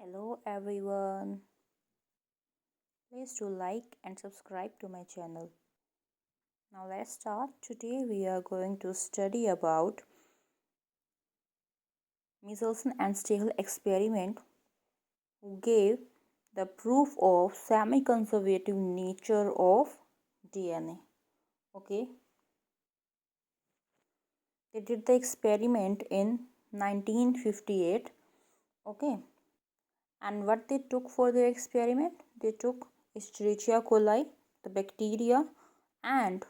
Hello everyone. Please do like and subscribe to my channel. Now let's start. Today we are going to study about Michelson and Stahel experiment who gave the proof of semi-conservative nature of DNA. Okay. They did the experiment in 1958. Okay. And what they took for their experiment? They took Escherichia coli, the bacteria, and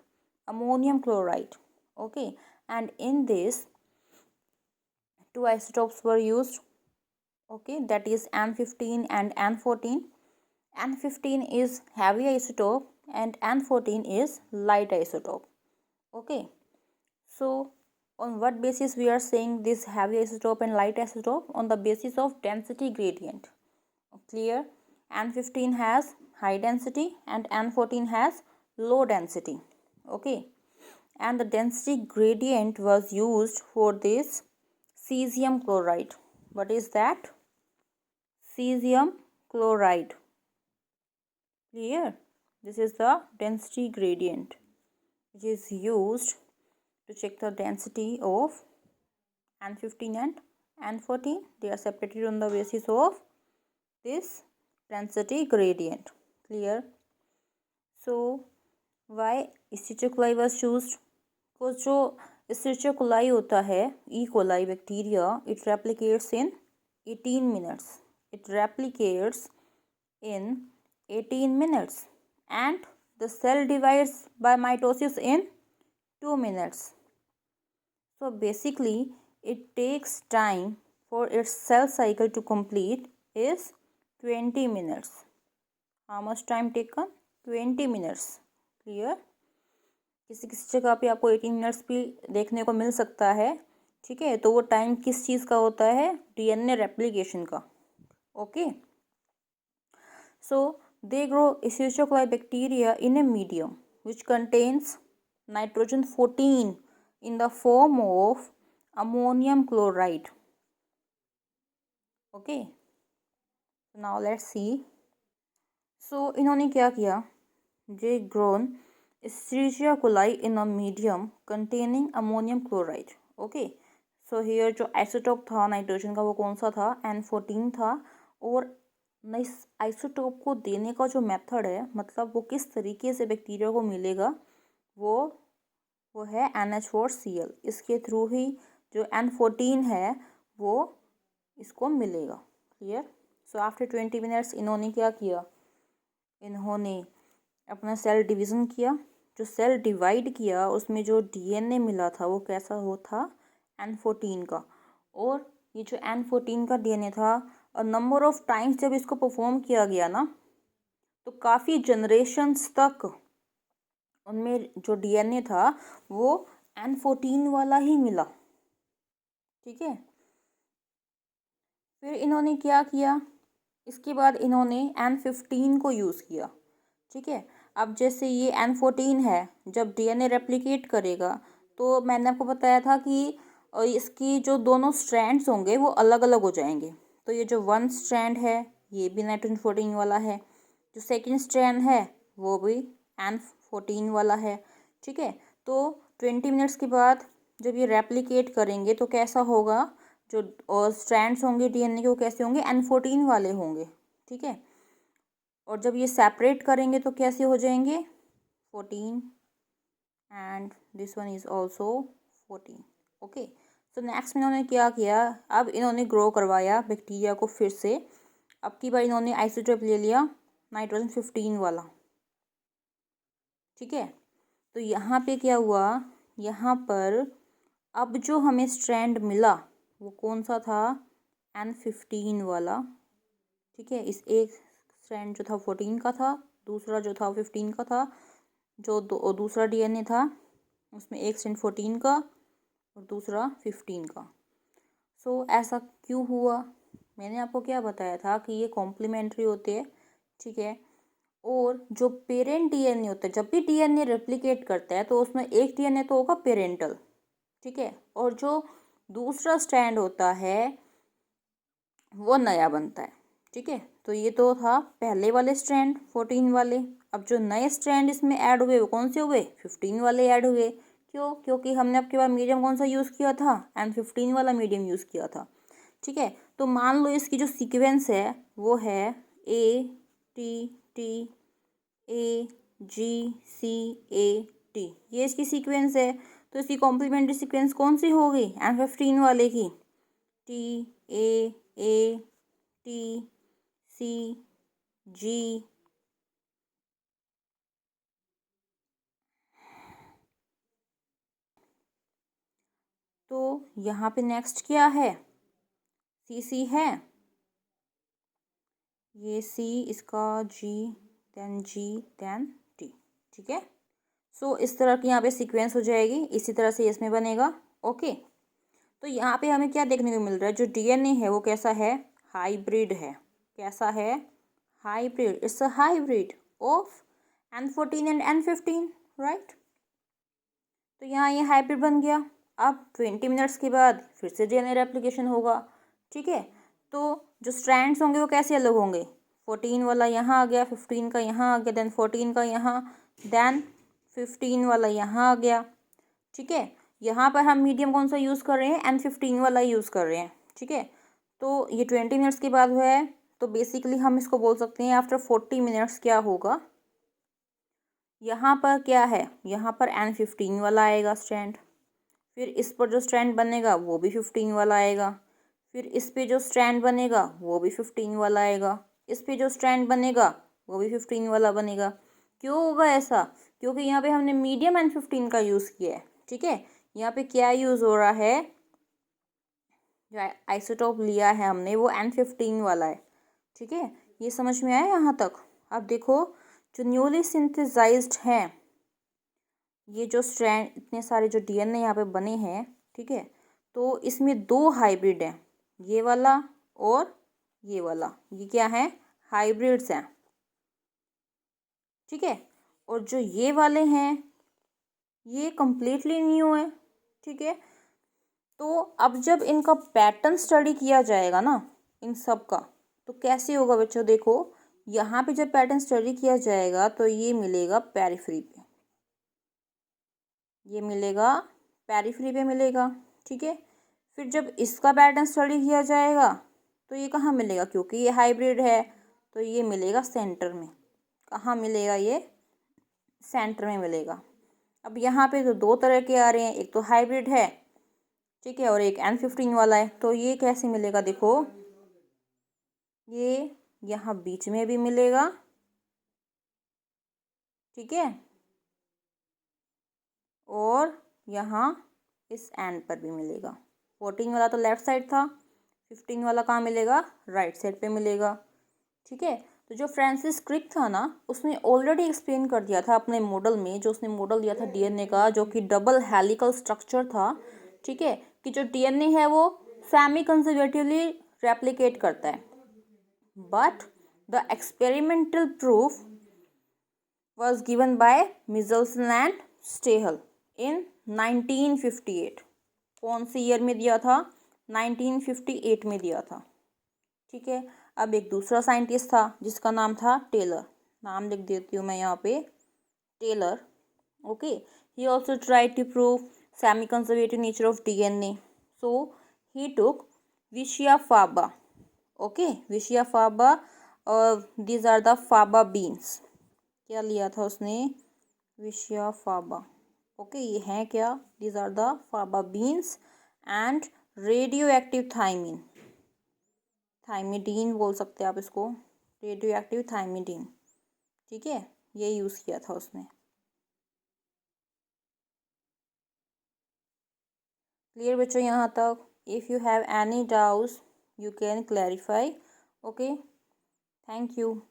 ammonium chloride. Okay, and in this, two isotopes were used. Okay, that is N15 and N14. N15 is heavy isotope and N14 is light isotope. Okay, so on what basis we are saying this heavy isotope and light isotope? On the basis of density gradient. Clear? N15 has high density and N14 has low density. Okay, and the density gradient was used for this cesium chloride. What is that? Cesium chloride. Clear? This is the density gradient which is used to check the density of N15 and N14. They are separated on the basis of this density gradient. Clear? So why Escherichia coli was chosen? Because जो Escherichia coli होता है, E. coli bacteria, it replicates in 18 minutes. It replicates in 18 minutes and the cell divides by mitosis in 2 minutes. So basically it takes time for its cell cycle to complete is 20 minutes. How much time taken? 20 minutes. Clear? किसी किसी जगह पे आपको 18 minutes भी देखने को मिल सकता है. ठीक है, तो वो टाइम किस चीज़ का होता है? डीएनए रेप्लिकेशन का. Okay, so they grow Escherichia coli bacteria in a medium which contains nitrogen 14 in the form of ammonium chloride. Okay, now let's see. So इन्होंने क्या किया? They grown Escherichia coli in a medium containing ammonium chloride. Okay, so here जो isotope था nitrogen का वो कौन सा था? N14 था. और इस आइसोटोप को देने का जो मेथड है, मतलब वो किस तरीके से बैक्टीरिया को मिलेगा, वो है NH4Cl. इसके थ्रू ही जो N14 है वो इसको मिलेगा. क्लियर? सो आफ्टर 20 मिनट्स इन्होंने क्या किया? इन्होंने अपना सेल डिवीज़न किया. जो सेल डिवाइड किया उसमें जो डीएनए मिला था वो कैसा हो था? N14 का. और ये जो N14 का डीएनए था, और नंबर ऑफ टाइम्स जब इसको परफॉर्म किया गया ना, तो काफ़ी जनरेशन्स तक उनमें जो डीएनए था वो N14 वाला ही मिला. ठीक है, फिर इन्होंने क्या किया? इसके बाद इन्होंने N15 को यूज़ किया. ठीक है, अब जैसे ये N14 है, जब डीएनए रेप्लिकेट करेगा तो मैंने आपको बताया था कि इसकी जो दोनों स्ट्रैंड्स होंगे वो अलग अलग हो जाएंगे. तो ये जो वन स्ट्रैंड है ये भी नाइट्रोजन 14 वाला है, जो सेकंड स्ट्रैंड है वो भी N14 वाला है. ठीक है, तो 20 मिनट्स के बाद जब ये रेप्लिकेट करेंगे तो कैसा होगा? जो स्ट्रैंड्स होंगे डीएनए के वो कैसे होंगे? N14 वाले होंगे. ठीक है, और जब ये सेपरेट करेंगे तो कैसे हो जाएंगे? 14 and this one is also 14. Okay, तो नेक्स्ट में इन्होंने क्या किया? अब इन्होंने ग्रो करवाया बैक्टीरिया को फिर से. अब की बार इन्होंने आइसोटोप ले लिया नाइट्रोजन 15 वाला. ठीक है, तो यहाँ पे क्या हुआ? यहाँ पर अब जो हमें स्ट्रैंड मिला वो कौन सा था? N15 वाला. ठीक है, इस एक स्ट्रैंड जो था 14 का था, दूसरा जो था 15 का था. जो दूसरा डीएनए था उसमें एक स्ट्रैंड 14 का और दूसरा 15 का. सो ऐसा क्यों हुआ? मैंने आपको क्या बताया था कि ये कॉम्प्लीमेंट्री होते हैं. ठीक है, और जो पेरेंट डीएनए होता है, जब भी डीएनए रेप्लिकेट करता है तो उसमें एक डीएनए तो होगा पेरेंटल. ठीक है, और जो दूसरा स्ट्रैंड होता है वो नया बनता है. ठीक है, तो ये तो था पहले वाले स्ट्रैंड 14 वाले। अब जो नए स्ट्रैंड इसमें ऐड हुए वो कौन से हुए? 15 वाले ऐड हुए। क्यों? क्योंकि हमने आपके पास मीडियम कौन सा यूज़ किया था? N15 वाला मीडियम यूज़ किया था। ठीक है, तो मान लो इसकी जो सीक्वेंस है वो है ATT AGCAT, ये इसकी सीक्वेंस है। तो इसकी कॉम्प्लीमेंट्री सीक्वेंस कौन सी होगी? N15 वाले की TAATCG। तो यहाँ पे नेक्स्ट क्या है? CC है, ये C, इसका G, then G, then T। ठीक है, सो इस तरह की यहाँ पे सीक्वेंस हो जाएगी, इसी तरह से इसमें बनेगा। ओके, तो यहाँ पे हमें क्या देखने को मिल रहा है? जो DNA है वो कैसा है? हाइब्रिड है। कैसा है? Hybrid. It's a hybrid of N14 and N15, right. तो यहाँ ये हाइब्रिड बन गया। अब 20 मिनट्स के बाद फिर से DNA रेप्लिकेशन होगा। ठीक है, तो जो स्ट्रैंड्स होंगे वो कैसे अलग होंगे? 14 वाला यहाँ आ गया, 15 का यहाँ आ गया, देन 14 का यहाँ, देन 15 वाला यहाँ आ गया। ठीक है, यहाँ पर हम मीडियम कौन सा यूज़ कर रहे हैं? N15 वाला यूज़ कर रहे हैं। ठीक है, तो ये 20 मिनट्स के बाद हुआ है, तो बेसिकली हम इसको बोल सकते हैं आफ्टर 40 मिनट्स क्या होगा? यहाँ पर क्या है? यहाँ पर N15 वाला आएगा स्ट्रैंड, फिर इस पर जो स्ट्रैंड बनेगा वो भी 15 वाला आएगा, फिर इस पे जो स्ट्रैंड बनेगा वो भी 15 वाला आएगा, इस पे जो स्ट्रैंड बनेगा वो भी 15 वाला बनेगा। क्यों होगा ऐसा? क्योंकि यहाँ पे हमने मीडियम N15 का यूज़ किया है। ठीक है, यहाँ पे क्या यूज़ हो रहा है? जो आइसोटोप लिया है हमने वो N15 वाला है। ठीक है, ये समझ में आया यहाँ तक? अब देखो, जो न्यूली सिंथेसाइज्ड हैं, ये जो स्ट्रैंड इतने सारे जो DNA यहाँ पे बने हैं, ठीक है, तो इसमें 2 हाइब्रिड हैं, ये वाला और ये वाला। ये क्या है? हाइब्रिड्स हैं। ठीक है, और जो ये वाले हैं ये कम्प्लीटली न्यू है। ठीक है, तो अब जब इनका पैटर्न स्टडी किया जाएगा ना इन सब का, तो कैसे होगा बच्चों? देखो, यहाँ पे जब पैटर्न स्टडी किया जाएगा तो ये मिलेगा पेरिफेरी पे, ये मिलेगा पेरिफेरी पे मिलेगा। ठीक है, फिर जब इसका पैटर्न स्टडी किया जाएगा तो ये कहाँ मिलेगा? क्योंकि ये हाइब्रिड है तो ये मिलेगा सेंटर में। कहाँ मिलेगा? ये सेंटर में मिलेगा। अब यहाँ पे तो 2 तरह के आ रहे हैं, एक तो हाइब्रिड है, ठीक है, और एक N15 वाला है। तो ये कैसे मिलेगा? देखो, ये यहाँ बीच में भी मिलेगा, ठीक है, और यहाँ इस एंड पर भी मिलेगा। 14 वाला तो लेफ्ट साइड था, 15 वाला कहाँ मिलेगा? राइट साइड पे मिलेगा। ठीक है, तो जो फ्रांसिस क्रिक था ना, उसने ऑलरेडी एक्सप्लेन कर दिया था अपने मॉडल में, जो उसने मॉडल दिया था DNA का, जो कि डबल हेलिकल स्ट्रक्चर था। ठीक है, कि जो DNA है वो सेमी कंजर्वेटिवली रेप्लिकेट करता है, but the experimental proof was given by Michelson and Stahel in 1958। कौन सी ईयर में दिया था? 1958 में दिया था। ठीक है, अब एक दूसरा साइंटिस्ट था जिसका नाम था टेलर, नाम लिख देती हूँ मैं यहाँ पे, Taylor. Okay, he also tried to prove semi conservative nature of DNA, so he took Vicia faba. Okay, Vicia faba, और these are the faba beans. क्या लिया था उसने? विशिया फाबा। ओके, ये हैं क्या? These are the faba beans and radio active thymine, thymidine बोल सकते हैं आप इसको, रेडियो एक्टिव थाइमिडीन। ठीक है, ये यूज़ किया था उसने। क्लियर बच्चों यहाँ तक? If you have any doubts you can clarify. Okay, thank you.